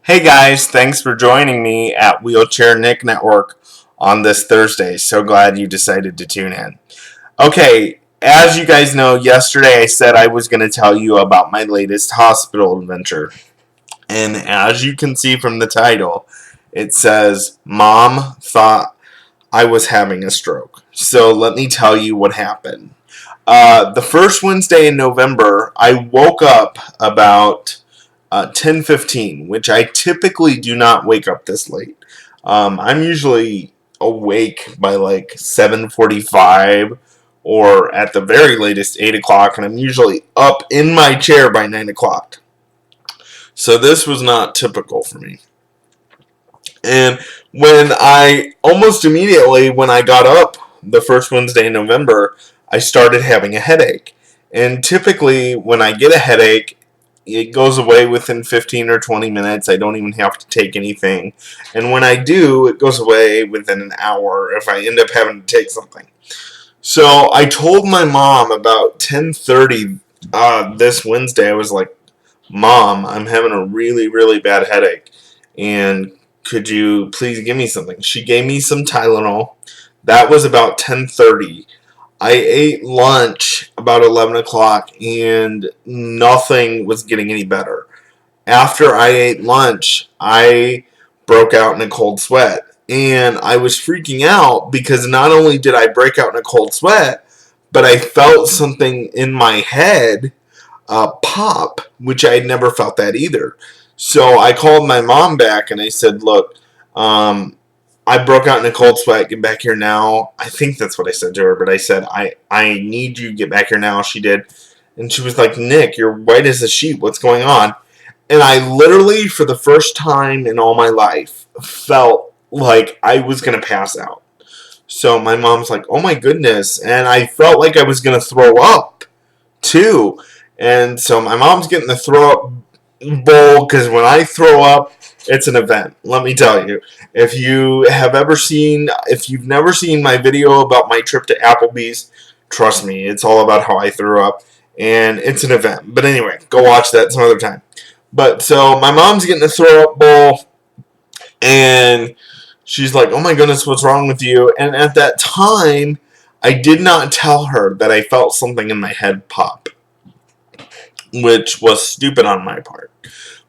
Hey guys, thanks for joining me at Wheelchair Nick Network on this Thursday. So glad you decided to tune in. Okay, as you guys know, yesterday I said I was going to tell you about my latest hospital adventure. And as you can see from the title, it says, Mom thought I was having a stroke. So let me tell you what happened. The first Wednesday in November, I woke up about 10:15, which I typically do not wake up this late. I'm usually awake by like 7:45 or at the very latest 8 o'clock, and I'm usually up in my chair by 9 o'clock. So this was not typical for me. And almost immediately when I got up the first Wednesday in November, I started having a headache. And typically when I get a headache, it goes away within 15 or 20 minutes. I don't even have to take anything. And when I do, it goes away within an hour if I end up having to take something. So I told my mom about 10:30 this Wednesday. I was like, Mom, I'm having a really, really bad headache. And could you please give me something? She gave me some Tylenol. That was about 10:30. I ate lunch about 11 o'clock and nothing was getting any better. After I ate lunch, I broke out in a cold sweat. And I was freaking out because not only did I break out in a cold sweat, but I felt something in my head pop, which I had never felt that either. So I called my mom back and I said, look, I broke out in a cold sweat. Get back here now. I think that's what I said to her, but I said, I need you to get back here now. She did. And she was like, Nick, you're white as a sheet. What's going on? And I literally, for the first time in all my life, felt like I was going to pass out. So my mom's like, oh my goodness. And I felt like I was going to throw up, too. And so my mom's getting the throw up bowl because when I throw up, it's an event. Let me tell you. If you've never seen my video about my trip to Applebee's, trust me, it's all about how I threw up, and it's an event. But anyway, go watch that some other time. But so my mom's getting a throw up bowl, and she's like, "Oh my goodness, what's wrong with you?" And at that time, I did not tell her that I felt something in my head pop, which was stupid on my part.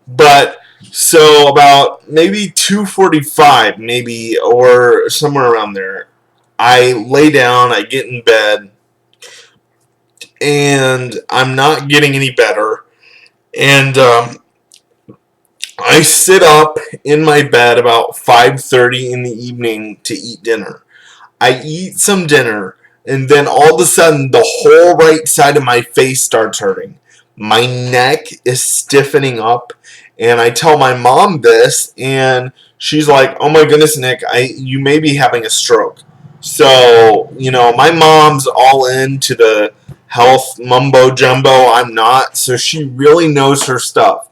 But so about maybe 2:45, maybe, or somewhere around there, I lay down, I get in bed, and I'm not getting any better. And I sit up in my bed about 5:30 in the evening to eat dinner. I eat some dinner, and then all of a sudden, the whole right side of my face starts hurting. My neck is stiffening up, and I tell my mom this, and she's like, "Oh my goodness, Nick, you may be having a stroke." So my mom's all into the health mumbo jumbo. I'm not, so she really knows her stuff.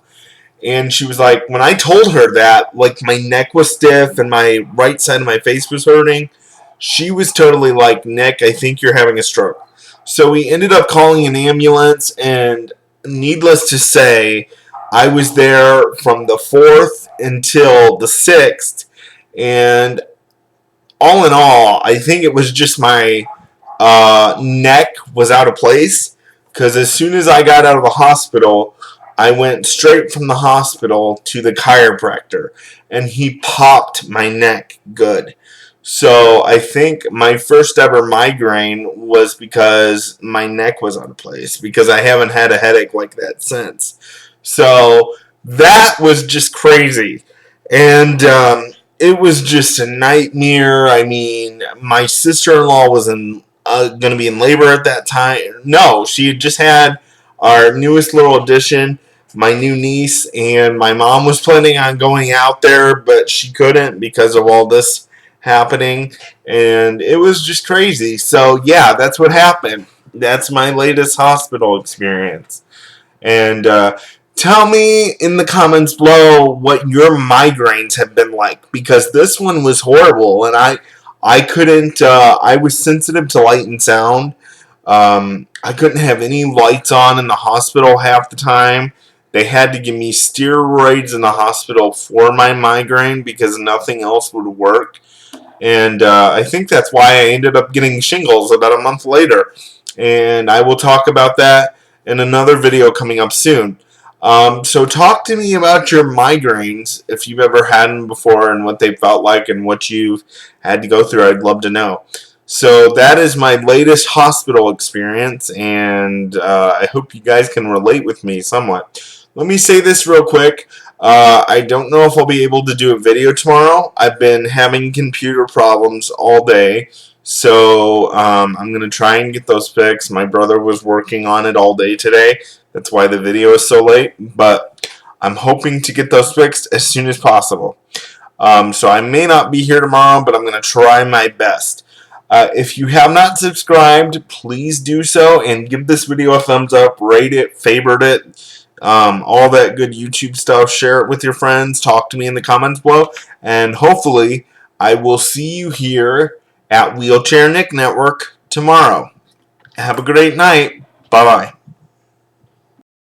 And she was like, when I told her that, like my neck was stiff and my right side of my face was hurting, she was totally like, Nick, I think you're having a stroke. So we ended up calling an ambulance, and needless to say, I was there from the 4th until the 6th, and all in all, I think it was just my neck was out of place, because as soon as I got out of the hospital, I went straight from the hospital to the chiropractor, and he popped my neck good. So I think my first ever migraine was because my neck was out of place, because I haven't had a headache like that since. So that was just crazy. And it was just a nightmare. I mean, my sister-in-law was going to be in labor at that time. No, she had just had our newest little addition, my new niece, and my mom was planning on going out there, but she couldn't because of all this happening, and it was just crazy. So yeah, that's what happened. That's my latest hospital experience. And tell me in the comments below what your migraines have been like, because this one was horrible, and I couldn't. I was sensitive to light and sound. I couldn't have any lights on in the hospital half the time. They had to give me steroids in the hospital for my migraine because nothing else would work. And I think that's why I ended up getting shingles about a month later. And I will talk about that in another video coming up soon. So talk to me about your migraines, if you've ever had them before, and what they felt like and what you've had to go through. I'd love to know. So that is my latest hospital experience, and I hope you guys can relate with me somewhat. Let me say this real quick. I don't know if I'll be able to do a video tomorrow. I've been having computer problems all day, so I'm going to try and get those fixed. My brother was working on it all day today. That's why the video is so late, but I'm hoping to get those fixed as soon as possible. So I may not be here tomorrow, but I'm going to try my best. If you have not subscribed, please do so and give this video a thumbs up, rate it, favorite it, all that good YouTube stuff. Share it with your friends. Talk to me in the comments below, and hopefully I will see you here at Wheelchair Nick Network tomorrow. Have a great night. Bye-bye.